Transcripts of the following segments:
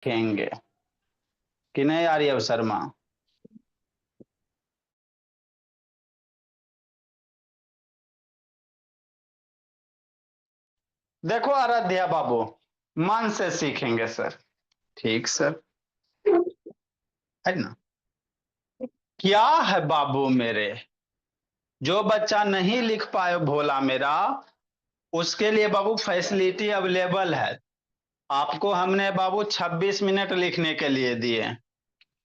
सीखेंगे कि नहीं आर्यव शर्मा? देखो आराध्या बाबू, मन से सीखेंगे सर। ठीक सर, है ना? क्या है बाबू मेरे, जो बच्चा नहीं लिख पाए भोला मेरा, उसके लिए बाबू फैसिलिटी अवेलेबल है। आपको हमने बाबू 26 मिनट लिखने के लिए दिए।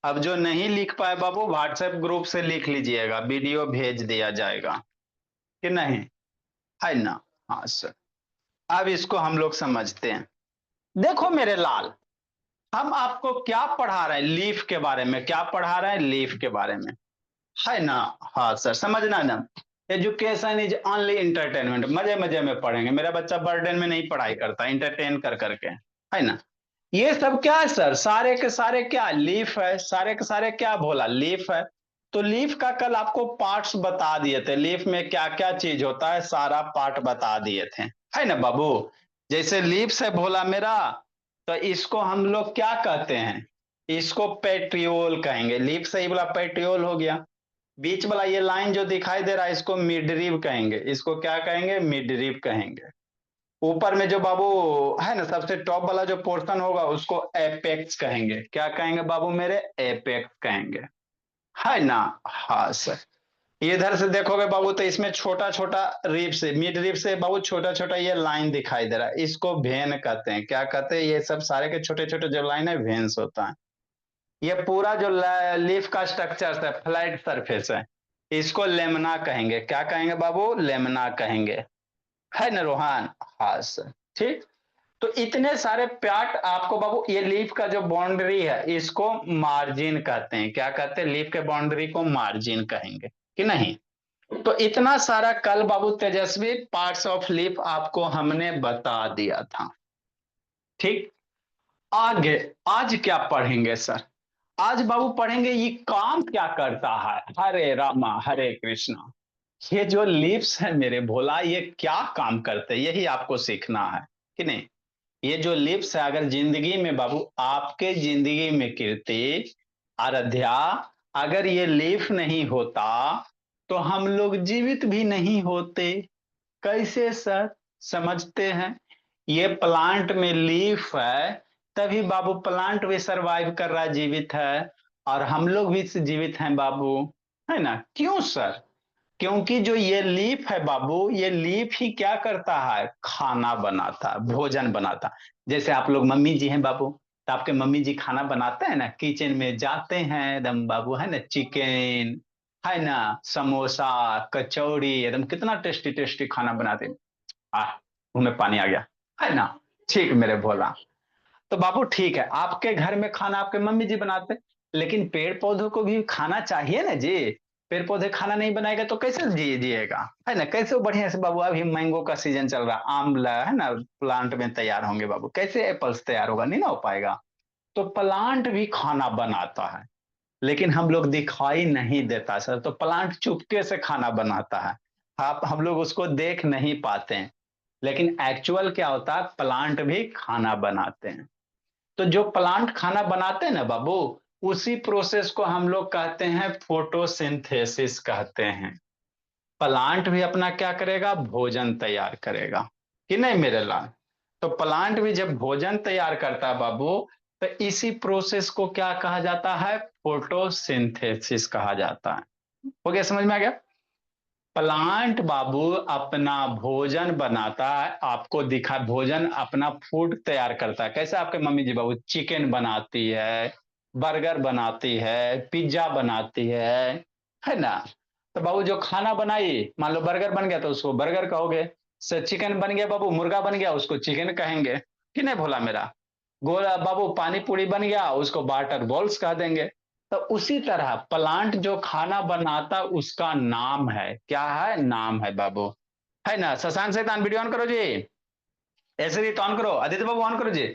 अब जो नहीं लिख पाए बाबू, व्हाट्सएप ग्रुप से लिख लीजिएगा, वीडियो भेज दिया जाएगा कि नहीं, है ना? हाँ सर। अब इसको हम लोग समझते हैं। देखो मेरे लाल, हम आपको क्या पढ़ा रहे हैं, लीफ के बारे में क्या पढ़ा रहे हैं, लीफ के बारे में, है ना? हाँ सर, समझना ना। एजुकेशन इज ओनली इंटरटेनमेंट, मजे मजे में पढ़ेंगे। मेरा बच्चा बर्डन में नहीं पढ़ाई करता, इंटरटेन कर करके, है ना? ये सब क्या है सर, सारे के सारे क्या लीफ है, सारे के सारे क्या बोला, लीफ है। तो लीफ का कल आपको पार्ट्स बता दिए थे, लीफ में क्या क्या चीज होता है सारा पार्ट बता दिए थे, है ना बाबू? जैसे लीफ से भोला मेरा, तो इसको हम लोग क्या कहते हैं, इसको पेट्रियोल कहेंगे। लीफ से ही बोला पेट्रियोल हो गया। बीच वाला ये लाइन जो दिखाई दे रहा है, इसको मिडरिव कहेंगे। इसको क्या कहेंगे, मिडरिव कहेंगे। ऊपर में जो बाबू है ना, सबसे टॉप वाला जो पोर्शन होगा, उसको एपेक्स कहेंगे। क्या कहेंगे बाबू मेरे, एपेक्स कहेंगे, है ना? हाँ सर। इधर से देखोगे बाबू, तो इसमें छोटा छोटा रिब से, मिड रिब से बाबू छोटा छोटा ये लाइन दिखाई दे रहा है, इसको वेन कहते हैं। क्या कहते हैं, ये सब सारे के छोटे छोटे जो लाइन है, वेन्स होता है। ये पूरा जो लीफ का स्ट्रक्चर है, फ्लैट सरफेस है, इसको लेमना कहेंगे। क्या कहेंगे बाबू, लेमना कहेंगे, है ना रोहान? हाँ सर। ठीक। तो इतने सारे प्याट आपको बाबू, ये लीफ का जो बाउंड्री है, इसको मार्जिन कहते हैं। क्या कहते हैं, लीफ के बाउंड्री को मार्जिन कहेंगे कि नहीं? तो इतना सारा कल बाबू तेजस्वी पार्ट्स ऑफ लीफ आपको हमने बता दिया था। ठीक। आगे आज क्या पढ़ेंगे सर? आज बाबू पढ़ेंगे ये काम क्या करता है। हरे रामा हरे कृष्णा। ये जो लिप्स है मेरे भोला, ये क्या काम करते हैं, यही आपको सीखना है कि नहीं? ये जो लिप्स है, अगर जिंदगी में बाबू, आपके जिंदगी में कीर्ति, आराध्या, अगर ये लिप नहीं होता तो हम लोग जीवित भी नहीं होते। कैसे सर? समझते हैं। ये प्लांट में लीफ है, तभी बाबू प्लांट भी सरवाइव कर रहा है, जीवित है। और हम लोग भी जीवित हैं बाबू, है ना? क्यों सर? क्योंकि जो ये लीफ है बाबू, ये लीफ ही क्या करता है, खाना बनाता, भोजन बनाता। जैसे आप लोग मम्मी जी हैं बाबू, तो आपके मम्मी जी खाना बनाते हैं ना, किचन में जाते हैं एकदम बाबू, है ना? चिकन, है ना, समोसा, कचौड़ी, एकदम कितना टेस्टी टेस्टी खाना बनाते हैं। आह, मुंह में पानी आ गया, है ना? ठीक मेरे भोला। तो बाबू ठीक है, आपके घर में खाना आपके मम्मी जी बनाते, लेकिन पेड़ पौधों को भी खाना चाहिए ना जी। पेड़ पौधे खाना नहीं बनाएगा तो कैसे जिएगा, है ना? कैसे वो बढ़िया से बाबू, अभी मैंगो का सीजन चल रहा है, आम है ना, प्लांट में तैयार होंगे बाबू, कैसे एप्पल्स तैयार होगा, नहीं ना हो पाएगा। तो प्लांट भी खाना बनाता है, लेकिन हम लोग दिखाई नहीं देता सर। तो प्लांट चुपके से खाना बनाता है, आप हम लोग उसको देख नहीं पाते हैं। लेकिन एक्चुअल क्या होता है, प्लांट भी खाना बनाते हैं। तो जो प्लांट खाना बनाते हैं ना बाबू, उसी प्रोसेस को हम लोग कहते हैं फोटोसिंथेसिस कहते हैं। प्लांट भी अपना क्या करेगा, भोजन तैयार करेगा कि नहीं मेरे लाल? तो प्लांट भी जब भोजन तैयार करता है बाबू, तो इसी प्रोसेस को क्या कहा जाता है, फोटोसिंथेसिस कहा जाता है। हो गया, समझ में आ गया? प्लांट बाबू अपना भोजन बनाता है, आपको दिखा, भोजन अपना फूड तैयार करता है। कैसे आपके मम्मी जी बाबू चिकन बनाती है, बर्गर बनाती है, पिज्जा बनाती है ना? तो बाबू जो खाना बनाई, मान लो बर्गर बन गया तो उसको बर्गर कहोगे, से चिकन बन गया बाबू, मुर्गा बन गया, उसको चिकन कहेंगे कि नहीं भोला मेरा? गोला बाबू पानी पूरी बन गया, उसको वाटर बॉल्स कह देंगे। तो उसी तरह प्लांट जो खाना बनाता, उसका नाम है, क्या है, नाम है बाबू, है ना? शशांक शैतान वीडियो ऑन करो जी, ऐसे ही तो ऑन करो, आदित्य बाबू ऑन करो जी।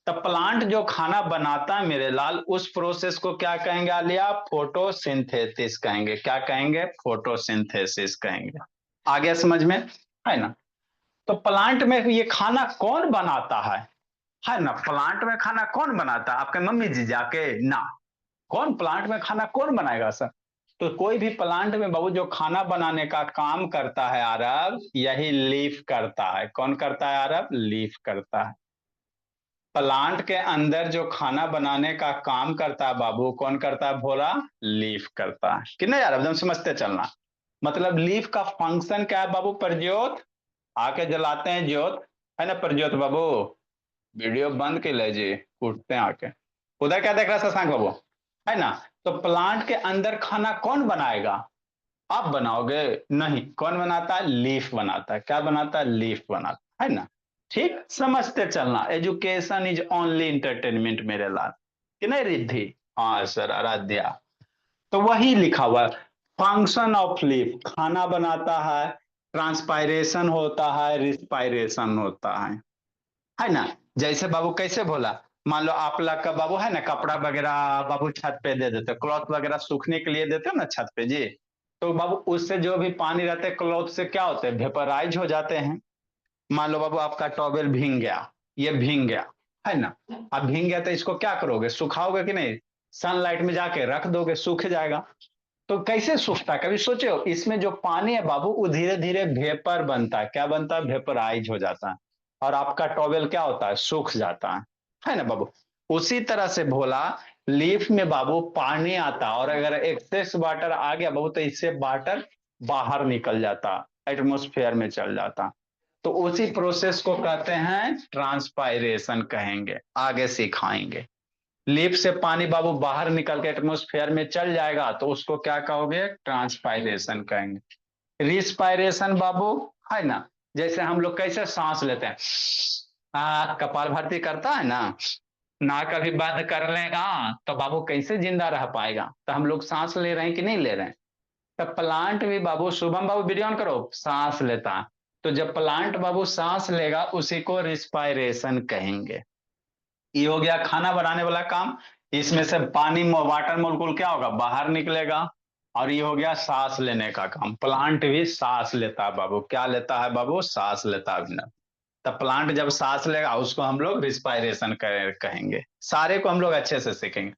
तब प्लांट जो खाना बनाता है मेरे लाल, उस प्रोसेस को क्या कहेंगे आलिया, फोटोसिंथेसिस कहेंगे। क्या कहेंगे, फोटोसिंथेसिस कहेंगे। आ गया समझ में, है ना? तो प्लांट में ये खाना कौन बनाता है? है ना। प्लांट में खाना कौन बनाता है? आपके मम्मी जी जाके ना। कौन प्लांट में खाना कौन बनाएगा सर? तो कोई भी प्लांट में बाबू जो खाना बनाने का काम करता है आरब, यही लीफ करता है। कौन करता है आरब? लीफ करता है। प्लांट के अंदर जो खाना बनाने का काम करता है बाबू, कौन करता है भोला? लीफ करता है। कि नहीं यार, एकदम समझते चलना। मतलब लीफ का फंक्शन क्या है बाबू? प्रज्योत, आके जलाते हैं ज्योत, है ना प्रज्योत बाबू। वीडियो बंद के ले जी, उठते हैं आके। उधर क्या देख रहा है शशांक बाबू? है ना। तो प्लांट के अंदर खाना कौन बनाएगा? आप बनाओगे? नहीं, कौन बनाता है? लीफ बनाता है। क्या बनाता है? लीफ बनाता है ना। ठीक, समझते चलना। एजुकेशन इज ओनली इंटरटेनमेंट मेरे लाल। कि नहीं रिद्धि? हाँ सर, आराध्या। तो वही लिखा हुआ है, फंक्शन ऑफ लीफ, खाना बनाता है, ट्रांसपायरेशन होता है, रिस्पायरेशन होता है ना। जैसे बाबू कैसे बोला, मान लो आप लोग का बाबू है ना, कपड़ा वगैरह बाबू छत पे दे देते, क्लॉथ वगैरह सूखने के लिए देते हो ना छत पे जी। तो बाबू उससे जो भी पानी रहता है क्लॉथ से क्या होते हैं? वेपराइज हो जाते हैं। मान लो बाबू आपका टॉवेल भींग गया, ये भींग गया, है ना। अब भींग गया तो इसको क्या करोगे? सुखाओगे कि नहीं? सनलाइट में जाके रख दोगे, सूख जाएगा। तो कैसे सूखता है? कभी सोचे हो? इसमें जो पानी है बाबू वो धीरे धीरे वेपर बनता है। क्या बनता है? वेपराइज हो जाता है। और आपका टॉवेल क्या होता है? सूख जाता है ना बाबू। उसी तरह से भोला, लीफ में बाबू पानी आता और अगर एक्सेस वाटर आ गया बाबू तो इससे वाटर बाहर निकल जाता, एटमोस्फेयर में चल जाता। तो उसी प्रोसेस को कहते हैं ट्रांसपायरेशन, कहेंगे आगे सिखाएंगे। लिप से पानी बाबू बाहर निकल के एटमोस्फेयर में चल जाएगा तो उसको क्या कहोगे? ट्रांसपायरेशन कहेंगे। रिस्पायरेशन बाबू, है ना। जैसे हम लोग कैसे सांस लेते हैं, कपाल भाती करता है ना, नाक अभी बंद कर लेगा तो बाबू कैसे जिंदा रह पाएगा? तो हम लोग सांस ले रहे हैं कि नहीं ले रहे हैं? तो प्लांट भी बाबू, शुभम बाबू वीडियो ऑन करो, सांस लेता है। तो जब प्लांट बाबू सांस लेगा उसी को रिस्पायरेशन कहेंगे। ये हो गया खाना बनाने वाला काम। इसमें से पानी वाटर मोलिक्यूल क्या होगा? बाहर निकलेगा। और ये हो गया सांस लेने का काम। प्लांट भी सांस लेता है बाबू। क्या लेता है बाबू? सांस लेता है ना। तब प्लांट जब सांस लेगा उसको हम लोग रिस्पायरेशन कहेंगे। सारे को हम लोग अच्छे से सीखेंगे।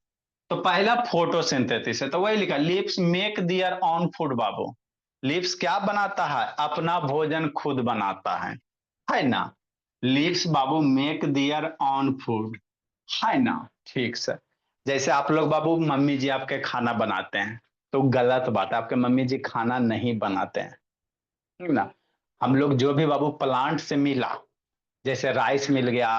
तो पहला फोटोसिंथेसिस है, तो वही लिखा, leaves make their own food बाबू। लिप्स क्या बनाता है? अपना भोजन खुद बनाता है ना। लिप्स बाबू मेक दियर ऑन फूड, है ना। ठीक सर। जैसे आप लोग बाबू, मम्मी जी आपके खाना बनाते हैं, तो गलत बात है, आपके मम्मी जी खाना नहीं बनाते हैं, ठीक ना। हम लोग जो भी बाबू प्लांट से मिला, जैसे राइस मिल गया,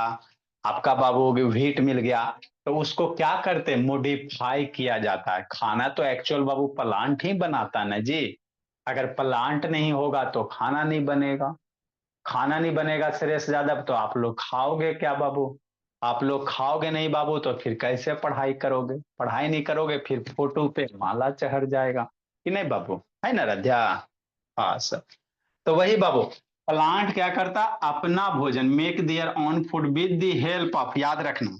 आपका बाबू व्हीट मिल गया, तो उसको क्या करते हैं? मॉडिफाई किया जाता है। खाना तो एक्चुअल बाबू प्लांट ही बनाता है ना जी। अगर प्लांट नहीं होगा तो खाना नहीं बनेगा। खाना नहीं बनेगा श्रेष्ठ यादव, तो आप लोग खाओगे क्या बाबू? आप लोग खाओगे नहीं बाबू तो फिर कैसे पढ़ाई करोगे? पढ़ाई नहीं करोगे फिर फोटो पे माला चढ़ जाएगा, कि नहीं बाबू? है ना राध्या? हाँ सर। तो वही बाबू, प्लांट क्या करता? अपना भोजन, make their own food with the help of, याद रखना,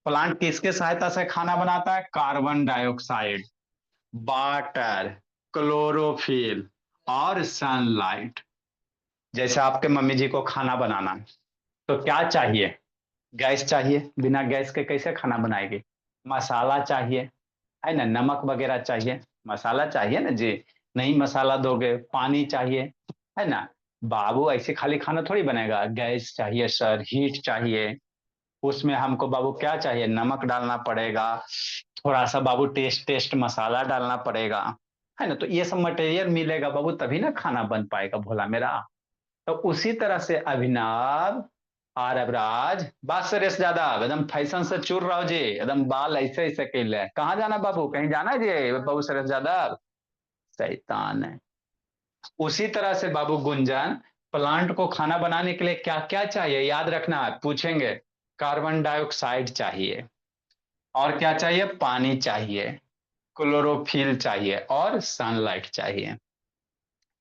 प्लांट किसके सहायता से खाना बनाता है? कार्बन डाइऑक्साइड, वाटर, क्लोरोफिल और सनलाइट। जैसे आपके मम्मी जी को खाना बनाना है, तो क्या चाहिए? गैस चाहिए। बिना गैस के कैसे खाना बनाएगी? मसाला चाहिए, है ना, नमक वगैरह चाहिए, मसाला चाहिए ना जी। नहीं मसाला दोगे, पानी चाहिए, है ना। बाबू ऐसे खाली खाना थोड़ी बनेगा, गैस चाहिए सर, हीट चाहिए। उसमें हमको बाबू क्या चाहिए? नमक डालना पड़ेगा, थोड़ा सा बाबू टेस्ट टेस्ट मसाला डालना पड़ेगा, है ना। तो ये सब मटेरियल मिलेगा बाबू तभी ना खाना बन पाएगा भोला मेरा। तो उसी तरह से अभिनव और अबराज, बात सुरेश यादव, एकदम फैशन से चूर रहो जी, एकदम बाल ऐसे ऐसे कैले, कहाँ जाना बाबू? कहीं जाना है जी बाबू सुरेश यादव? शैतान है। उसी तरह से बाबू गुंजन, प्लांट को खाना बनाने के लिए क्या क्या चाहिए? याद रखना, पूछेंगे। कार्बन डाइऑक्साइड चाहिए, और क्या चाहिए? पानी चाहिए, क्लोरोफिल चाहिए और सनलाइट चाहिए।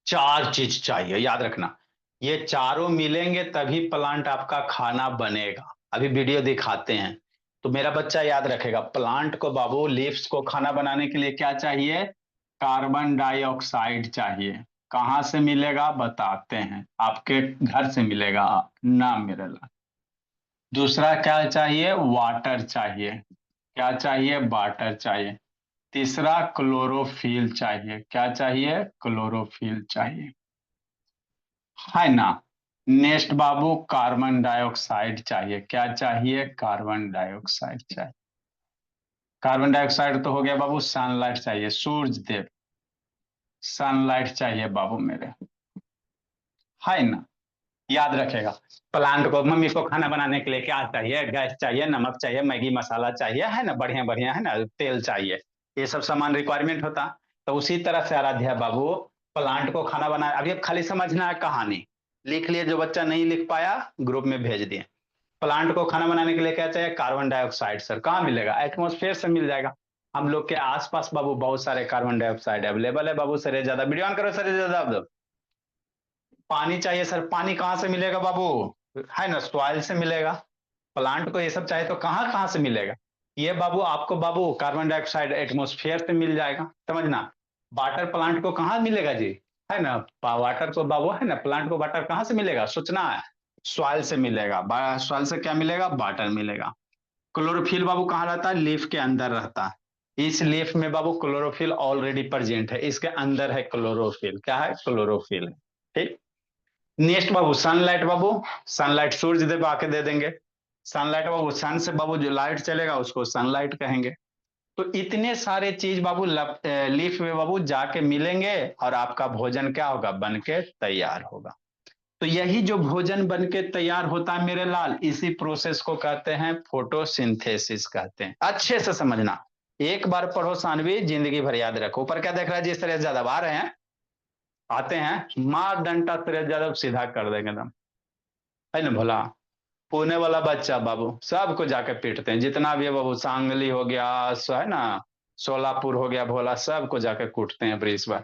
चार चीज चाहिए, याद रखना। ये चारों मिलेंगे तभी प्लांट आपका खाना बनेगा। अभी वीडियो दिखाते हैं तो मेरा बच्चा याद रखेगा। प्लांट को बाबू, लीव्स को खाना बनाने के लिए क्या चाहिए? कार्बन डाइऑक्साइड चाहिए। कहाँ से मिलेगा बताते हैं, आपके घर से मिलेगा ना मेरे ला। दूसरा क्या चाहिए, वाटर चाहिए। क्या चाहिए, वाटर चाहिए। तीसरा क्लोरोफिल चाहिए। क्या चाहिए, क्लोरोफिल चाहिए, है ना। नेक्स्ट बाबू कार्बन डाइऑक्साइड चाहिए। क्या चाहिए, कार्बन डाइऑक्साइड चाहिए। कार्बन डाइऑक्साइड तो हो गया बाबू। सनलाइट चाहिए, सूरज देव, सनलाइट चाहिए बाबू मेरे, है ना। याद रखेगा। प्लांट को, मम्मी को खाना बनाने के लिए क्या चाहिए, गैस चाहिए, नमक चाहिए, मैगी मसाला चाहिए, है ना, बढ़िया बढ़िया, है ना, तेल चाहिए। ये सब सामान रिक्वायरमेंट होता। तो उसी तरह से आराध्या बाबू, प्लांट को खाना बनाए। अभी अब खाली समझना है कहानी। लिख लिए, जो बच्चा नहीं लिख पाया ग्रुप में भेज दिए। प्लांट को खाना बनाने के लिए क्या चाहिए, कार्बन डाइऑक्साइड। सर कहाँ मिलेगा, एटमोस्फेयर से मिल जाएगा। हम लोग के आसपास बाबू बहुत सारे कार्बन डाइऑक्साइड अवेलेबल है बाबू। सर ज्यादा वीडियो ऑन करो, सर ज्यादा। पानी चाहिए सर, पानी कहाँ से मिलेगा बाबू, है ना, सॉइल से मिलेगा। प्लांट को ये सब चाहिए तो कहाँ कहाँ से मिलेगा। ये बाबू आपको बाबू कार्बन डाइऑक्साइड एटमोस्फेयर से मिल जाएगा, समझना। वाटर प्लांट को कहाँ मिलेगा जी, है ना। वाटर को बाबू, है ना, प्लांट को वाटर कहाँ से मिलेगा, सोचना है। सॉइल से मिलेगा। सॉइल से क्या मिलेगा, वाटर मिलेगा। क्लोरोफिल बाबू कहाँ रहता है, लीफ के अंदर रहता है। इस लीफ में बाबू क्लोरोफिल ऑलरेडी प्रेजेंट है, इसके अंदर है क्लोरोफिल। क्या है, क्लोरोफिल। ठीक। नेक्स्ट बाबू सनलाइट बाबू, सनलाइट सूर्य देव आके दे देंगे। सनलाइट बाबू, सन से बाबू जो लाइट चलेगा उसको सनलाइट कहेंगे। तो इतने सारे चीज बाबू लीफ में बाबू जाके मिलेंगे, और आपका भोजन क्या होगा, बन के तैयार होगा। तो यही जो भोजन बन के तैयार होता है मेरे लाल, इसी प्रोसेस को कहते हैं फोटोसिंथेसिस कहते हैं। अच्छे से समझना, एक बार पढ़ो सानवी, जिंदगी भर याद रखो। ऊपर क्या देख रहा है, जिस तरह ज्यादा आ रहे हैं, आते हैं, मार डंटा तरह ज्यादा सीधा कर देंगे एकदम, है ना भोला। पुणे वाला बच्चा बाबू सबको जाके पीटते हैं, जितना भी है बाबू, सांगली हो गया, है ना, सोलापुर हो गया, भोला सबको जाके कूटते हैं ब्रिज पर।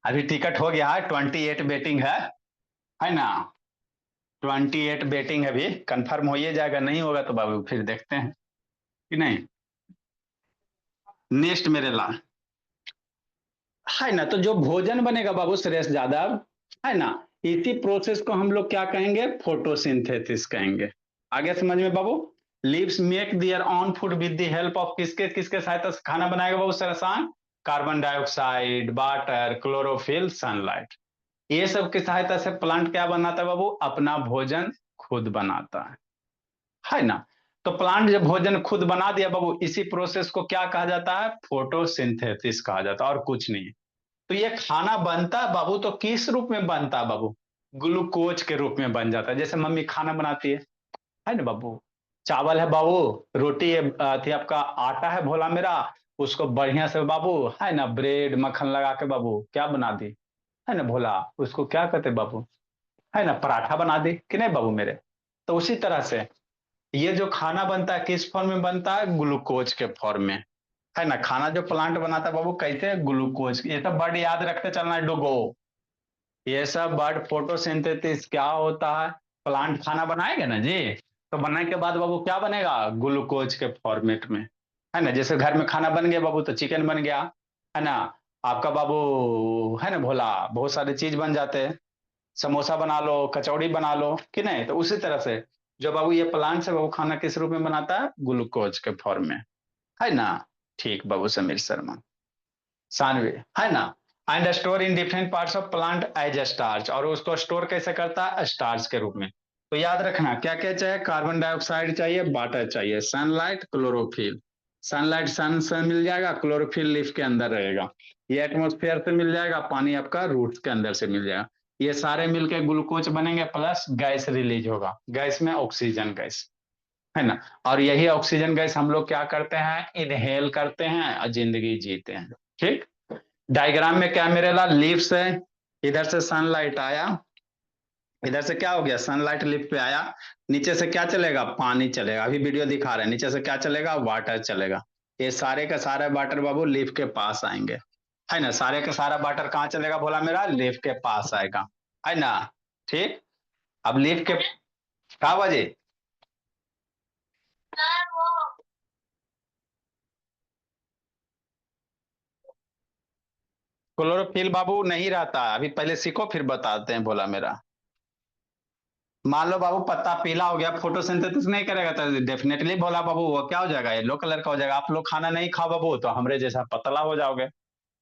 अभी टिकट हो गया है, 28 बेटिंग है ना। 28 बेटिंग है, अभी कंफर्म हो ही जाएगा, नहीं होगा तो बाबू फिर देखते हैं कि नहीं। नेक्स्ट मेरे लाल, है ना, तो जो भोजन बनेगा बाबू श्रेष्ठ यादव, है ना, इसी प्रोसेस को हम लोग क्या कहेंगे, फोटोसिंथेसिस कहेंगे। आगे समझ में बाबू। Leaves make their own food with the help of किसके किसके सहायता से खाना बनाएगा बाबू सरसान, carbon dioxide, water, chlorophyll, sunlight. ये सब की सहायता से प्लांट क्या बनाता है बाबू, अपना भोजन खुद बनाता है ना। तो प्लांट जब भोजन खुद बना दिया बाबू, इसी प्रोसेस को क्या कहा जाता है, फोटोसिंथेसिस कहा जाता है, और कुछ नहीं। तो ये खाना बनता है बाबू, तो किस रूप में बनता है बाबू, ग्लूकोज के रूप में बन जाता है। जैसे मम्मी खाना बनाती है ना बाबू। चावल है बाबू, रोटी है, थी आपका आटा है भोला मेरा, उसको बढ़िया से बाबू, है ना, ब्रेड मक्खन लगा के बाबू क्या बना दी, है ना भोला, उसको क्या कहते बाबू, है ना, पराठा बना दी कि नहीं बाबू मेरे। तो उसी तरह से ये जो खाना बनता है किस फॉर्म में बनता है, ग्लूकोज के फॉर्म में, है ना। खाना जो प्लांट बनाता है बाबू कैसे, ग्लूकोज। ये सब वर्ड याद रखते चलना है, डुगो। ये सब वर्ड, फोटोसिंथेसिस क्या होता है, प्लांट खाना बनाएगा ना जी, तो बनने के बाद बाबू क्या बनेगा, ग्लूकोज के फॉर्मेट में, है ना। जैसे घर में खाना बन गया बाबू, तो चिकन बन गया, है ना, आपका बाबू, है ना भोला, बहुत सारे चीज बन जाते हैं। समोसा बना लो, कचौड़ी बना लो कि नहीं। तो उसी तरह से जो बाबू ये प्लांट से बाबू खाना किस रूप में बनाता है, ग्लूकोज के फॉर्म में, है ना। ठीक बाबू समीर शर्मा, सानवी, है ना। And store in different parts of plant as starch, और उसको स्टोर कैसे करता है, स्टार्च के रूप में। तो याद रखना क्या क्या चाहिए, कार्बन डाइऑक्साइड चाहिए, वाटर चाहिए, सनलाइट, क्लोरोफिल। सनलाइट सन से मिल जाएगा, क्लोरोफिल लीफ के अंदर रहेगा, ये एटमोस्फेयर से मिल जाएगा, पानी आपका रूट्स के अंदर से मिल जाएगा। ये सारे मिलकर ग्लूकोज बनेंगे, प्लस गैस रिलीज होगा, गैस में ऑक्सीजन गैस, है ना। और यही ऑक्सीजन गैस हम लोग क्या करते हैं, इनहेल करते हैं और जिंदगी जीते हैं। ठीक। डायग्राम में क्या मेरे लाल, लीव्स है, इधर से सनलाइट आया, इधर से क्या हो गया, सनलाइट लीफ पे आया, नीचे से क्या चलेगा, पानी चलेगा। अभी वीडियो दिखा रहे हैं, नीचे से क्या चलेगा, वाटर चलेगा। ये सारे का सारा वाटर बाबू लीफ के पास आएंगे, है ना। सारे का सारा वाटर कहाँ चलेगा बोला मेरा, लीफ के पास आएगा, है ना। ठीक। अब लीफ के क्या बजे, क्लोरोफिल बाबू नहीं रहता, अभी पहले सीखो फिर बताते हैं बोला मेरा। मान लो बाबू पत्ता पीला हो गया, फोटोसिंथेसिस नहीं करेगा तो डेफिनेटली भोला बाबू वो क्या हो जाएगा, येलो कलर का हो जाएगा। आप लोग खाना नहीं खाओ बाबू तो हमरे जैसा पतला हो जाओगे।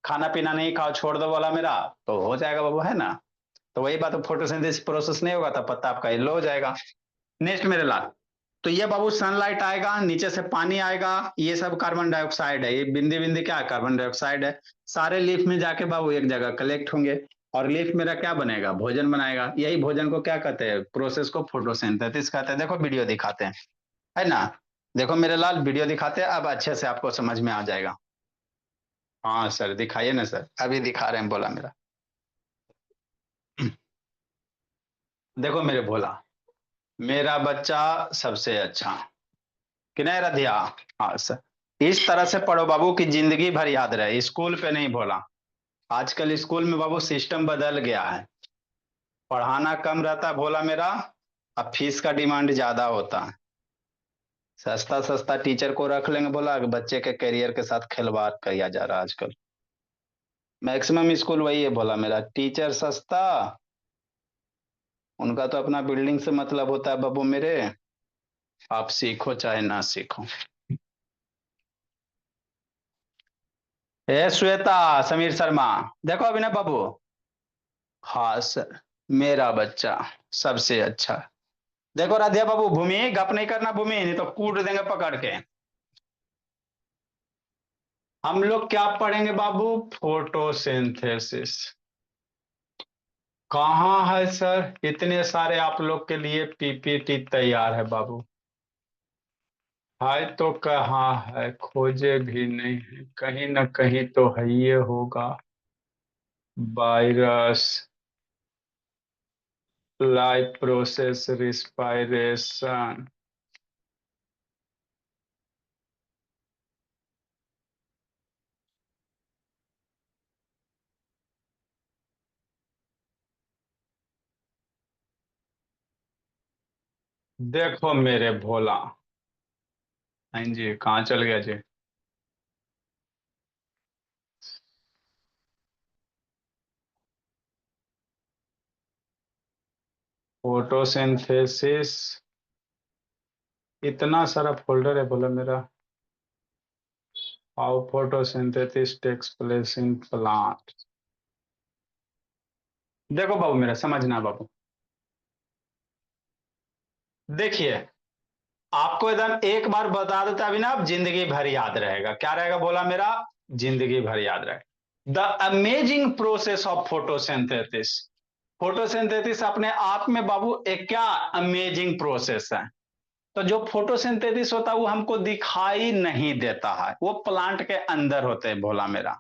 खाना पीना नहीं खाओ, छोड़ दो बोला मेरा, तो हो जाएगा बाबू, है ना। तो वही बात, फोटोसिंथेसिस प्रोसेस नहीं होगा तो पत्ता आपका येलो हो जाएगा। नेक्स्ट मेरे लाल, तो ये बाबू सनलाइट आएगा, नीचे से पानी आएगा, ये सब कार्बन डाइऑक्साइड है, ये बिंदी बिंदी क्या है, कार्बन डाइऑक्साइड है। सारे लीफ में जाके बाबू एक जगह कलेक्ट होंगे, और लीफ मेरा क्या बनेगा, भोजन बनाएगा। यही भोजन को क्या कहते हैं, प्रोसेस को फोटोसिंथेसिस कहते हैं। देखो वीडियो दिखाते हैं, है ना। देखो मेरे लाल वीडियो दिखाते हैं, अब अच्छे से आपको समझ में आ जाएगा। हाँ सर दिखाइए ना सर, अभी दिखा रहे हैं बोला मेरा। देखो मेरे भोला, मेरा बच्चा सबसे अच्छा, कि नहीं रधिया। हाँ सर, इस तरह से पढ़ो बाबू कि जिंदगी भर याद रहे, स्कूल पे नहीं भोला। आजकल स्कूल में बाबू सिस्टम बदल गया है, पढ़ाना कम रहता है भोला मेरा, अब फीस का डिमांड ज्यादा होता है। सस्ता सस्ता टीचर को रख लेंगे बोला, बच्चे के करियर के साथ खिलवाड़ किया जा रहा है आजकल। मैक्सिमम स्कूल वही है भोला मेरा, टीचर सस्ता, उनका तो अपना बिल्डिंग से मतलब होता है बाबू मेरे, आप सीखो चाहे ना सीखो। ए श्वेता, समीर शर्मा, देखो अभिनव बाबू। हाँ सर, मेरा बच्चा सबसे अच्छा। देखो राधिया बाबू, भूमि गप नहीं करना भूमि, नहीं तो कूट देंगे पकड़ के। हम लोग क्या पढ़ेंगे बाबू, फोटोसिंथेसिस। कहाँ है सर, इतने सारे आप लोग के लिए पीपीटी तैयार है बाबू। है तो कहाँ है, खोजे भी नहीं है, कहीं ना कहीं तो है ये होगा। Virus, life process, respiration. देखो मेरे भोला, हाँ जी कहाँ चल गया जी। फोटोसिंथेसिस, इतना सारा फोल्डर है बोला मेरा। How photosynthesis takes place in plant. देखो बाबू मेरा, समझना बाबू, देखिए आपको एकदम एक बार बता देता अभी ना, आप जिंदगी भर याद रहेगा, क्या रहेगा बोला मेरा, जिंदगी भर याद रहेगा। The amazing process of photosynthesis. Photosynthesis अपने आप में बाबू एक क्या अमेजिंग प्रोसेस है। तो जो फोटोसिंथेसिस होता है वो हमको दिखाई नहीं देता है, वो प्लांट के अंदर होते हैं भोला मेरा।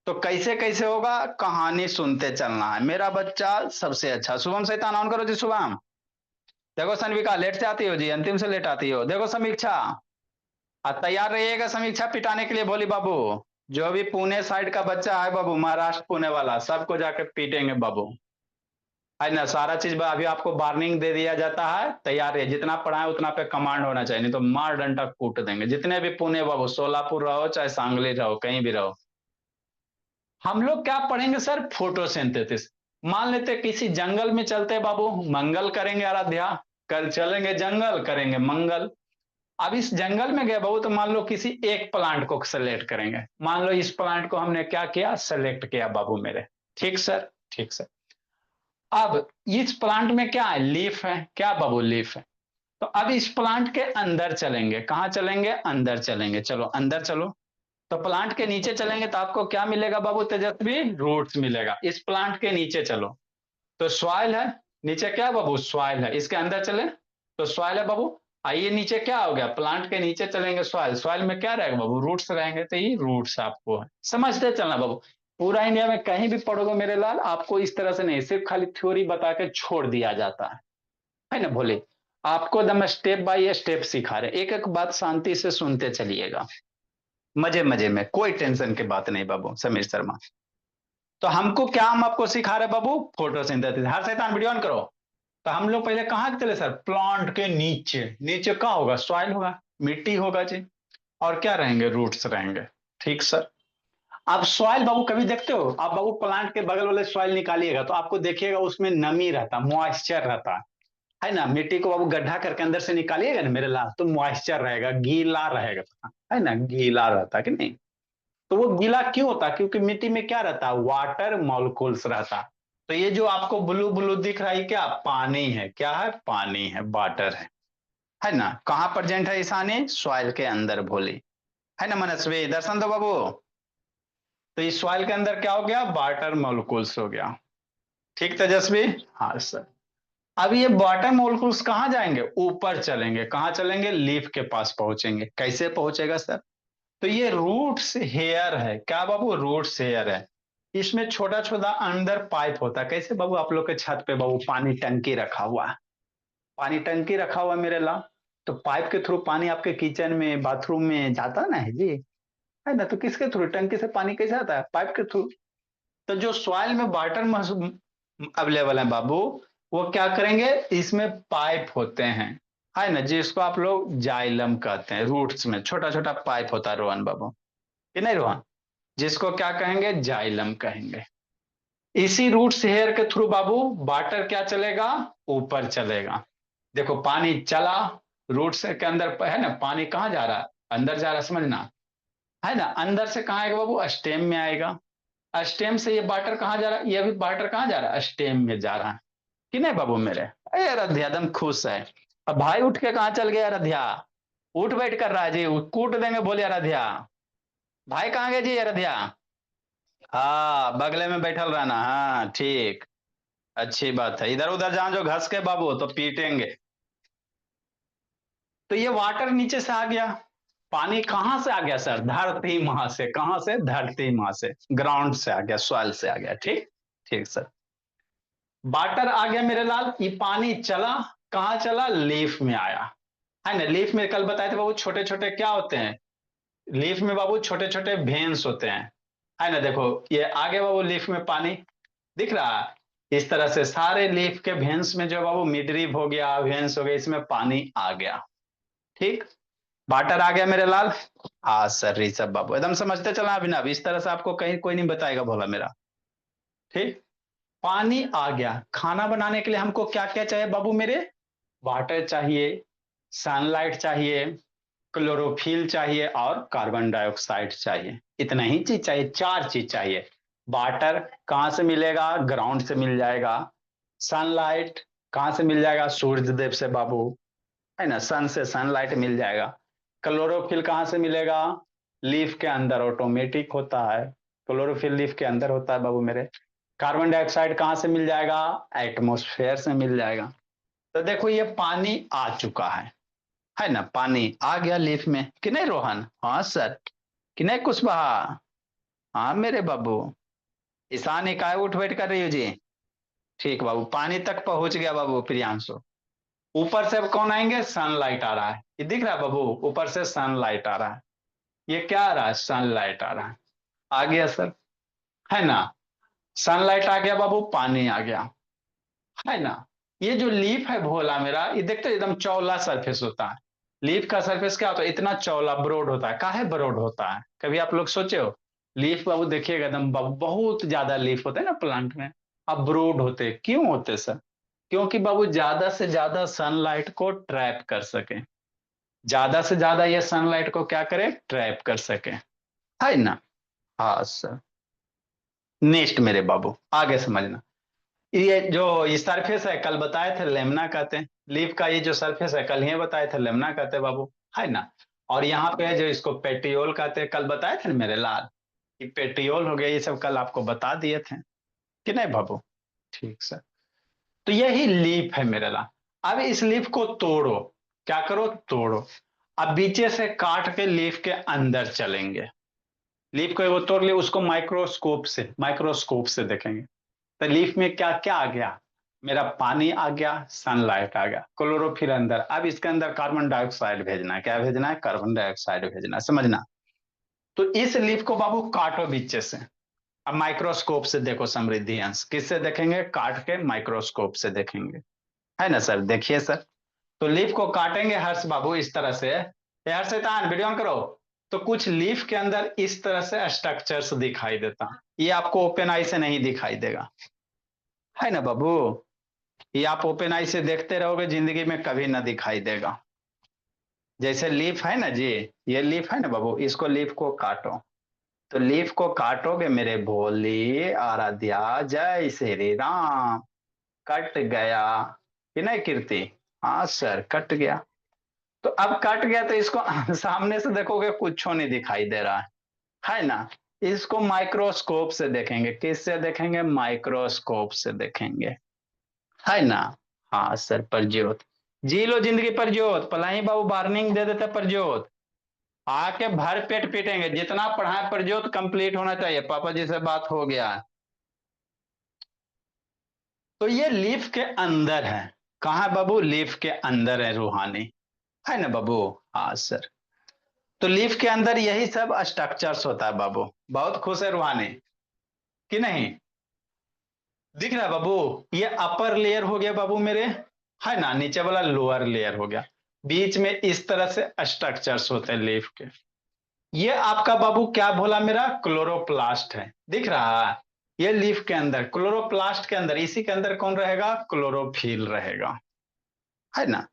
तो कैसे कैसे होगा, कहानी सुनते चलना है। मेरा बच्चा सबसे अच्छा। शुभम सैतान ऑन करो जी शुभम। देखो सनविका, लेट से आती हो जी, अंतिम से लेट आती हो। देखो समीक्षा, तैयार रहिएगा समीक्षा पिटाने के लिए भोली बाबू। जो भी पुणे साइड का बच्चा है बाबू, महाराष्ट्र पुणे वाला, सबको जाके पीटेंगे बाबू, है ना। सारा चीज अभी आपको वार्निंग दे दिया जाता है, तैयार है, जितना पढ़ाए उतना पे कमांड होना चाहिए, नहीं तो मार डंडा कूट देंगे। जितने भी पुणे बाबू, सोलापुर रहो चाहे सांगली रहो, कहीं भी रहो। हम लोग क्या पढ़ेंगे सर, फोटोसिंथेसिस। मान लेते किसी जंगल में चलते बाबू, मंगल करेंगे आराध्या, कल चलेंगे जंगल करेंगे मंगल। अब इस जंगल में गए बाबू, तो मान लो किसी एक प्लांट को सेलेक्ट करेंगे, मान लो इस प्लांट को हमने क्या किया, सेलेक्ट किया बाबू मेरे। ठीक सर, ठीक सर। अब इस प्लांट में क्या है, लीफ है, क्या बाबू, लीफ है। तो अब इस प्लांट के अंदर चलेंगे, कहां चलेंगे, अंदर चलेंगे, चलो अंदर चलो। तो प्लांट के नीचे चलेंगे तो आपको क्या मिलेगा बाबू, तेजस्वी, रूट्स मिलेगा। इस प्लांट के नीचे चलो तो सॉइल है, नीचे क्या है बाबू, सॉइल है। इसके अंदर चले तो सॉइल है बाबू। आइए नीचे क्या हो गया, प्लांट के नीचे चलेंगे, सॉइल, सॉइल में क्या रहेगा बाबू, रूट्स रहेंगे। तो ये रूट्स आपको है, समझते चलना बाबू। पूरा इंडिया में कहीं भी पढ़ोगे मेरे लाल, आपको इस तरह से नहीं, सिर्फ खाली थ्योरी बता के छोड़ दिया जाता है ना भोले। आपको एकदम स्टेप बाय स्टेप सिखा रहे, एक एक बात शांति से सुनते चलिएगा, मजे मजे में, कोई टेंशन की बात नहीं बाबू समीर शर्मा। तो हमको क्या, हम आपको सिखा रहे बाबू, फोटोसिंथेसिस। हर शैतान वीडियो ऑन करो। तो हम लोग पहले कहाँ चले सर, प्लांट के नीचे। नीचे क्या होगा, सॉइल होगा, मिट्टी होगा जी, और क्या रहेंगे, रूट्स रहेंगे। ठीक सर। आप सॉइल बाबू कभी देखते हो, आप बाबू प्लांट के बगल वाले सॉइल निकालिएगा तो आपको देखिएगा उसमें नमी रहता, मॉइस्चर रहता है। है ना, मिट्टी को बाबू गड्ढा करके अंदर से निकालिएगा ना मेरे लाल, तो मॉइस्चर रहेगा, गीला रहेगा, है ना, गीला रहता कि नहीं। तो वो गीला क्यों होता, क्योंकि मिट्टी में क्या रहता, वाटर मॉलिक्यूल्स रहता। तो ये जो आपको ब्लू ब्लू दिख रहा है क्या, पानी है, क्या है, पानी है, वाटर है ना। कहाँ प्रेजेंट है ईशानी, सॉइल के अंदर भोली, है ना मनस्वी, दर्शन दो बाबू। तो इस सॉइल के अंदर क्या हो गया, वाटर मॉलिक्यूल्स हो गया। ठीक तेजस्वी, हाँ सर। अब ये वाटर मॉलिक्यूल्स कहाँ जाएंगे, ऊपर चलेंगे, कहाँ चलेंगे, लीफ के पास पहुंचेंगे। कैसे पहुंचेगा सर, तो ये रूट्स हेयर है, क्या बाबू, रूट्स हेयर है। इसमें छोटा छोटा अंदर पाइप होता है। कैसे बाबू, आप लोग के छत पे बाबू पानी टंकी रखा हुआ है, पानी टंकी रखा हुआ है मेरे ला, तो पाइप के थ्रू पानी आपके किचन में बाथरूम में जाता ना है जी, है ना। तो किसके थ्रू, टंकी से पानी कैसे आता है, पाइप के थ्रू। तो जो सॉइल में वाटर अवेलेबल है बाबू, वो क्या करेंगे, इसमें पाइप होते हैं, है ना, जिसको आप लोग जाइलम कहते हैं। रूट्स में छोटा छोटा पाइप होता है रोहन बाबू, कि नहीं रोहन, जिसको क्या कहेंगे, जाइलम कहेंगे। इसी रूट्स हेयर के थ्रू बाबू वाटर क्या चलेगा, ऊपर चलेगा। देखो पानी चला, रूट्स के अंदर है ना, पानी कहाँ जा रहा है, अंदर जा रहा है, समझना, है ना। अंदर से कहाँ आएगा बाबू, स्टेम में आएगा। स्टेम से ये वाटर कहाँ जा रहा है, ये भी वाटर कहाँ जा रहा है, स्टेम में जा रहा है, कि नहीं बाबू मेरे। अरे अराध्या एकदम खुश है। अब भाई उठ के कहाँ चल गया अराध्या, उठ बैठ कर रहा है जी, कूट देंगे बोले अराध्या। भाई कहाँ गए जी अराध्या, हाँ बगले में बैठल रहना, हाँ ठीक, अच्छी बात है। इधर उधर जहां जो घस के बाबू तो पीटेंगे। तो ये वाटर नीचे से आ गया, पानी कहां से आ गया सर, धरती मां से, कहां से, धरती मां से, ग्राउंड से आ गया, सॉइल से आ गया, ठीक। ठीक सर। वाटर आ गया मेरे लाल, ये पानी चला, कहाँ चला, लीफ में आया, है ना। लीफ में कल बताए थे बाबू छोटे छोटे क्या होते हैं, लीफ में बाबू छोटे छोटे वेन्स होते हैं, है ना। देखो ये आगे बाबू लीफ में पानी दिख रहा है, इस तरह से सारे लीफ के वेन्स में जो बाबू मिडरीव हो गया, वेन्स हो गया, इसमें पानी आ गया, ठीक। वाटर आ गया मेरे लाल। हाँ सर ऋषभ बाबू एकदम समझते चला अभिनव, इस तरह से आपको कहीं कोई नहीं बताएगा भोला मेरा, ठीक। पानी आ गया, खाना बनाने के लिए हमको क्या क्या चाहिए बाबू मेरे, वाटर चाहिए, सनलाइट चाहिए, क्लोरोफिल चाहिए और कार्बन डाइऑक्साइड चाहिए। इतना ही चीज चाहिए, चार चीज चाहिए। वाटर कहाँ से मिलेगा, ग्राउंड से मिल जाएगा। सनलाइट कहाँ से मिल जाएगा, सूर्य देव से बाबू, है ना, सन से सनलाइट मिल जाएगा। क्लोरोफिल कहाँ से मिलेगा, लीफ के अंदर ऑटोमेटिक होता है, क्लोरोफिल लीफ के अंदर होता है बाबू मेरे। कार्बन डाइऑक्साइड कहाँ से मिल जाएगा, एटमोस्फेयर से मिल जाएगा। तो देखो ये पानी आ चुका है ना, पानी आ गया लीफ में, कि नहीं रोहन, हाँ सर, कि नहीं कुशवाहा, हाँ मेरे बाबू। ईशान इकाई उठ बैठ कर रही हो जी, ठीक बाबू, पानी तक पहुंच गया बाबू प्रियांशु। ऊपर से अब कौन आएंगे, सनलाइट आ रहा है, ये दिख रहा है बाबू, ऊपर से सनलाइट आ रहा है। ये क्या आ रहा है, सनलाइट आ रहा है, आ गया सर, है ना। सनलाइट आ गया बाबू, पानी आ गया, है ना। ये जो लीफ है भोला मेरा, ये देखते हो एकदम चौला सरफेस होता है। लीफ का सरफेस क्या होता है, इतना चौला ब्रॉड होता है, काहे ब्रॉड होता है, कभी आप लोग सोचे हो। लीफ बाबू देखिएगा एकदम बहुत ज्यादा लीफ होते हैं ना प्लांट में, अब ब्रॉड होते क्यों होते सर, क्योंकि बाबू ज्यादा से ज्यादा सनलाइट को ट्रैप कर सके, ज्यादा से ज्यादा ये सनलाइट को क्या करे, ट्रैप कर सके, है ना। हाँ सर। नेक्स्ट मेरे बाबू आगे समझना, ये जो ये सरफेस है कल बताए थे लेमना कहते हैं, लीफ का ये जो सरफेस है कल ही बताए थे लेमना कहते हैं बाबू, है ना। और यहाँ पे जो इसको पेटियोल कहते हैं, कल बताए थे ना मेरे लाल, कि पेटियोल हो गया, ये सब कल आपको बता दिए थे, कि नहीं बाबू, ठीक सर। तो यही लीफ है मेरे लाल। अब इस लीफ को तोड़ो, क्या करो, तोड़ो। अब बीचे से काट के लीफ के अंदर चलेंगे, लीफ को वो तोड़ लिया, उसको माइक्रोस्कोप से देखेंगे। तो लीफ में क्या क्या आ गया, मेरा पानी आ गया, सनलाइट आ गया, क्लोरोफिल अंदर। अब इसके अंदर कार्बन डाइऑक्साइड भेजना है, क्या भेजना है, कार्बन डाइऑक्साइड भेजना है, समझना। तो इस लीफ को बाबू काटो बीचे से। अब माइक्रोस्कोप से देखो समृद्धि अंश, किससे देखेंगे, काट के माइक्रोस्कोप से देखेंगे, है ना सर, देखिए सर। तो लीफ को काटेंगे हर्ष बाबू इस तरह से, ये हर्ष शैतान वीडियो ऑन करो। तो कुछ लीफ के अंदर इस तरह से स्ट्रक्चर्स दिखाई देता, ये आपको ओपन आई से नहीं दिखाई देगा, है ना बाबू। ये आप ओपन आई से देखते रहोगे, जिंदगी में कभी ना दिखाई देगा। जैसे लीफ है ना जी, ये लीफ है ना बाबू, इसको लीफ को काटो, तो लीफ को काटोगे मेरे भोली आराध्या, जय श्री राम। कट गया कि नहीं कीर्ति? हाँ सर, कट गया। तो अब कट गया तो इसको सामने से देखोगे कुछ नहीं दिखाई दे रहा है ना। इसको माइक्रोस्कोप से देखेंगे, किससे देखेंगे? माइक्रोस्कोप से देखेंगे, है ना। हाँ सर, प्रज्योत। जी लो जिंदगी प्रज्योत, पलाई बाबू वार्निंग दे देते प्रज्योत। आके भर पेट पीटेंगे, जितना पढ़ाए प्रज्योत कंप्लीट होना चाहिए। पापा जी से बात हो गया। तो ये लीफ के अंदर है। कहा बाबू? लीफ के अंदर है रूहानी, है ना बाबू। हाँ सर। तो लीफ के अंदर यही सब स्ट्रक्चर्स होता है बाबू। बहुत खुश है रूहानी कि नहीं? दिख रहा है बाबू? ये अपर लेयर हो गया बाबू मेरे, है ना। नीचे वाला लोअर लेयर हो गया। बीच में इस तरह से स्ट्रक्चर्स होते हैं लीफ के। ये आपका बाबू क्या बोला मेरा? क्लोरोप्लास्ट है, दिख रहा है। ये लीफ के अंदर, क्लोरोप्लास्ट के अंदर, इसी के अंदर कौन रहेगा? क्लोरोफिल रहेगा, है ना।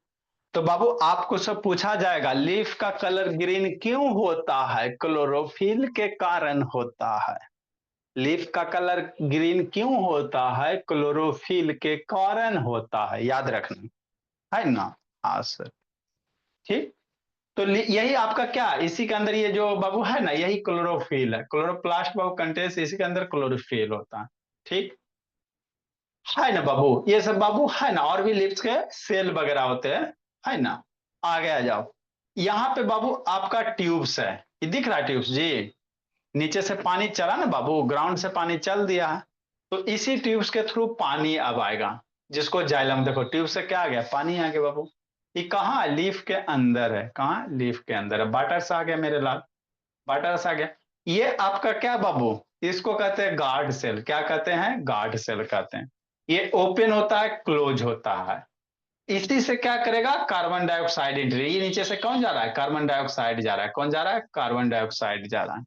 तो बाबू आपको सब पूछा जाएगा, लीफ का कलर ग्रीन क्यों होता है? क्लोरोफिल के कारण होता है। लीफ का कलर ग्रीन क्यों होता है? क्लोरोफिल के कारण होता है, याद रखना, है ना। हाँ सर, ठीक। तो यही आपका क्या, इसी के अंदर ये जो बाबू है ना, यही क्लोरोफिल है। क्लोरोप्लास्ट बाबू कंटेंस, इसी के अंदर क्लोरोफिल होता है, ठीक है ना बाबू। ये सब बाबू है ना, और भी लिप्स के सेल वगैरह होते हैं, है ना। आगे आ जाओ। यहाँ पे बाबू आपका ट्यूब्स है, ये दिख रहा है ट्यूब्स जी। नीचे से पानी चला ना बाबू, ग्राउंड से पानी चल दिया है, तो इसी ट्यूब्स के थ्रू पानी अब आएगा, जिसको जाइलम। देखो ट्यूब से क्या आ गया? पानी आ गया बाबू। ये कहाँ? लीफ के अंदर है। कहाँ? लीफ के अंदर है। बाटर्स आ गया मेरे लाल, बाटर्स आ गया। ये आपका क्या बाबू? इसको कहते हैं गार्ड सेल। क्या कहते हैं? गार्ड सेल कहते हैं। ये ओपन होता है, क्लोज होता है। इसी से क्या करेगा? Carbon dioxide entry. ये नीचे से कौन जा रहा है? कार्बन डाइऑक्साइड जा रहा है। कौन जा रहा है? कार्बन डाइऑक्साइड जा रहा है।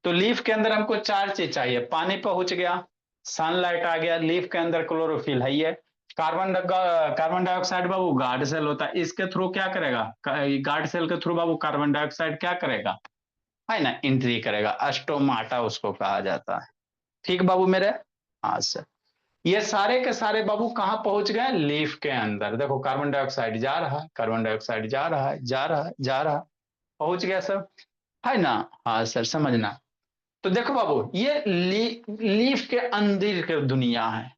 तो लीफ के अंदर हमको चार चीज चाहिए। पानी पहुंच गया, सनलाइट आ गया, लीफ के अंदर क्लोरोफिल है ये। कार्बन डाइऑक्साइड बाबू गार्ड सेल होता है, इसके थ्रू क्या करेगा? गार्ड सेल के थ्रू बाबू कार्बन डाइऑक्साइड क्या करेगा, है ना, एंट्री करेगा। स्टोमाटा उसको कहा जाता है, ठीक बाबू मेरे। हाँ सर। ये सारे के सारे बाबू कहाँ पहुंच गए? लीफ के अंदर। देखो कार्बन डाइऑक्साइड जा रहा है, कार्बन डाइऑक्साइड जा रहा है, जा रहा है, जा रहा है, पहुंच गया सब, है ना। हाँ सर, समझना। तो देखो बाबू, ये लीफ के अंदर की दुनिया है।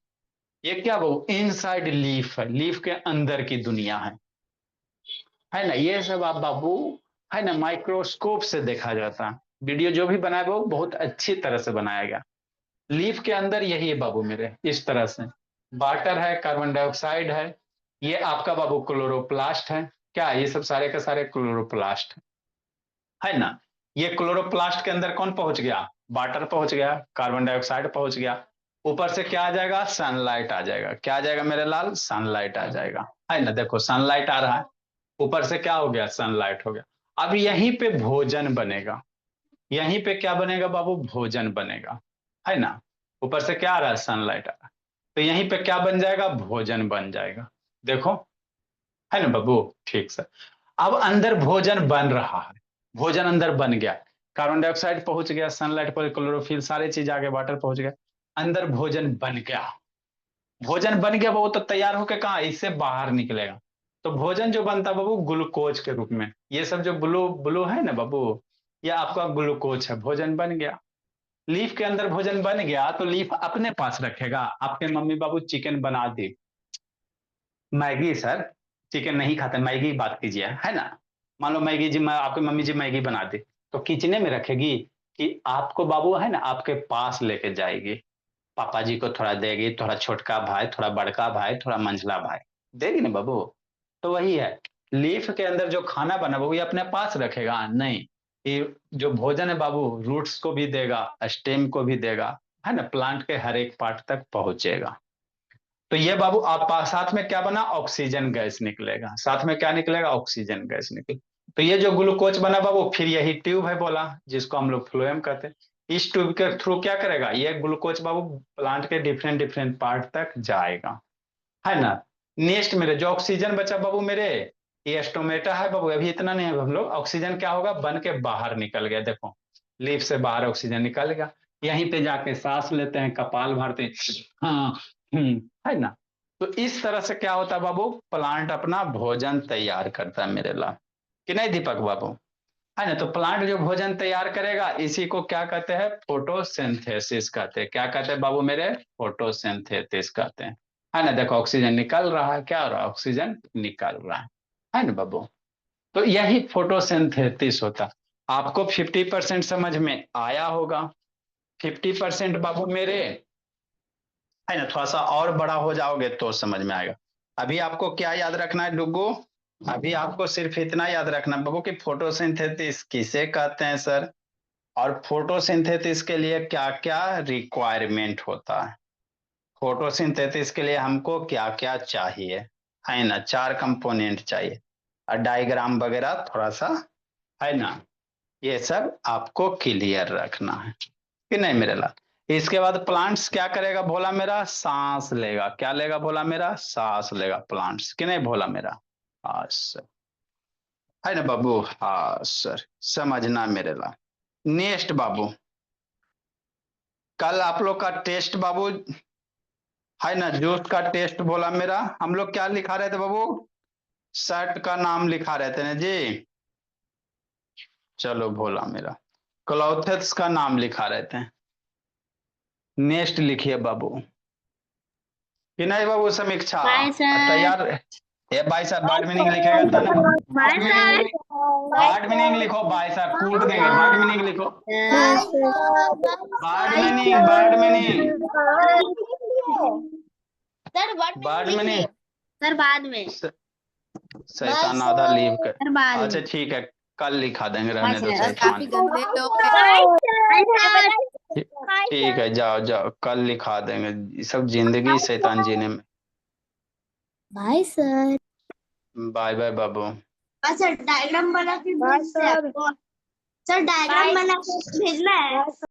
ये क्या बाबू? इनसाइड लीफ है, लीफ के अंदर की दुनिया है ना। ये सब आप बाबू, है ना, माइक्रोस्कोप से देखा जाता है। वीडियो जो भी बनाया वो बहुत अच्छी तरह से बनाया गया। लीफ के अंदर यही है बाबू मेरे, इस तरह से वाटर है, कार्बन डाइऑक्साइड है। ये आपका बाबू क्लोरोप्लास्ट है। क्या ये सब सारे के सारे क्लोरोप्लास्ट है ना। ये क्लोरोप्लास्ट के अंदर कौन पहुंच गया? वाटर पहुंच गया, कार्बन डाइऑक्साइड पहुंच गया। ऊपर से क्या आ जाएगा? सनलाइट आ जाएगा। क्या आ जाएगा मेरे लाल? सनलाइट आ जाएगा, है ना। देखो सनलाइट आ रहा है, ऊपर से क्या हो गया? सनलाइट हो गया। अब यहीं पे भोजन बनेगा। यहीं पे क्या बनेगा बाबू? भोजन बनेगा, है ना। ऊपर से क्या आ रहा है? सनलाइट आ रहा है। तो यहीं पे क्या बन जाएगा? भोजन बन जाएगा। देखो, है ना बाबू, ठीक सर। अब अंदर भोजन बन रहा है, भोजन अंदर बन गया। कार्बन डाइऑक्साइड पहुंच गया, सनलाइट पर क्लोरोफिल, सारे चीज आगे, वाटर पहुंच गया। अंदर भोजन बन गया। भोजन बन गया बाबू, तो तैयार होकर कहा? इससे बाहर निकलेगा। तो भोजन जो बनता है बाबू, ग्लूकोज के रूप में। ये सब जो ब्लू ब्लू है ना बाबू, ये आपका ग्लूकोज है। भोजन बन गया, लीफ के अंदर भोजन बन गया, तो लीफ अपने पास रखेगा। आपके मम्मी बाबू चिकन बना दी, मैगी सर, चिकन नहीं खाते, मैगी बात कीजिए, है ना। मान लो मैगी जी, आपकी मम्मी जी मैगी बना दी, तो किचने में रखेगी कि आपको बाबू, है ना, आपके पास लेके जाएगी। पापा जी को थोड़ा देगी, थोड़ा छोटका भाई, थोड़ा बड़का भाई, थोड़ा मंझला भाई, देगी ना बाबू। तो वही है, लीफ के अंदर जो खाना बना वो ये अपने पास रखेगा नहीं। ये जो भोजन है बाबू, रूट्स को भी देगा, स्टेम को भी देगा, है ना, प्लांट के हर एक पार्ट तक पहुंचेगा। तो ये बाबू आप साथ में क्या बना? ऑक्सीजन गैस निकलेगा। साथ में क्या निकलेगा? ऑक्सीजन गैस निकले। तो ये जो ग्लूकोज बना बाबू, फिर यही ट्यूब है बोला, जिसको हम लोग फ्लोएम कहते हैं। इस ट्यूब के थ्रू क्या करेगा? ये ग्लूकोज बाबू प्लांट के डिफरेंट डिफरेंट पार्ट तक जाएगा। है ना। नेक्स्ट मेरे जो ऑक्सीजन बचा बाबू मेरे, ये स्टोमेटा है बाबू, अभी इतना नहीं है हम लोग। ऑक्सीजन क्या होगा, बन के बाहर निकल गया, देखो लीफ से बाहर ऑक्सीजन निकल गया, यहीं पे जाके सांस लेते हैं, कपाल भरते हैं, हाँ है ना। तो इस तरह से क्या होता है बाबू, प्लांट अपना भोजन तैयार करता है मेरे लाल, कि नहीं दीपक बाबू, है ना। तो प्लांट जो भोजन तैयार करेगा इसी को क्या कहते हैं, फोटोसिंथेसिस कहते हैं। क्या कहते हैं बाबू मेरे, फोटोसिंथेसिस कहते हैं, है ना। देखो ऑक्सीजन निकल रहा है, क्या हो रहा है, ऑक्सीजन निकल रहा है ना बाबू। तो यही फोटोसिंथेसिस होता। आपको 50% समझ में आया होगा, 50% बाबू मेरे, है ना। थोड़ा सा और बड़ा हो जाओगे तो समझ में आएगा। अभी आपको क्या याद रखना है डुगू, अभी आपको सिर्फ इतना याद रखना बाबू कि फोटोसिंथेसिस किसे कहते हैं सर, और फोटोसिंथेसिस के लिए क्या क्या रिक्वायरमेंट होता है, फोटोसिंथेसिस के लिए हमको क्या क्या चाहिए, है ना। 4 कंपोनेंट चाहिए, और डायग्राम वगैरह थोड़ा सा, है ना, ये सब आपको क्लियर रखना है, कि नहीं मेरे लाल। इसके बाद प्लांट्स क्या करेगा भोला मेरा, सांस लेगा, क्या लेगा भोला मेरा, सांस लेगा प्लांट्स, कि नहीं भोला मेरा। हाँ सर, है ना बाबू, हाँ सर, समझना मेरे लाल। नेक्स्ट बाबू, कल आप लोग का टेस्ट बाबू, है ना, जूस का टेस्ट बोला मेरा, हम लोग क्या लिखा रहे थे बाबू, शर्ट का नाम लिखा रहे थे ना जी। चलो भोला मेरा, क्लॉथेस का नाम लिखा रहे थे। नेक्स्ट लिखिए बाबू, कि नहीं बाबू समीक्षा, बाय सर। तैयार। ये भाई साहब वर्ड मीनिंग लिखेगा था ना, by word sir. Meaning, word meaning लिखो भाई साहब, कूट देंगे, वर्ड मीनिंग लिखो, word meaning, word meaning, sir word meaning. Sir बाद में। शैतान आधा लीव कर, सर बाद अच्छा में। ठीक है, कल लिखा देंगे, बाय रहने दो सर। काफी शैतान। गंदे लोग हैं। ठीक है, जाओ जाओ, कल लिखा देंगे, ये सब जिंदगी शैतान जीने में। Bye sir. बाय बाय बाबू। सर डायग्राम बना के भेजना है।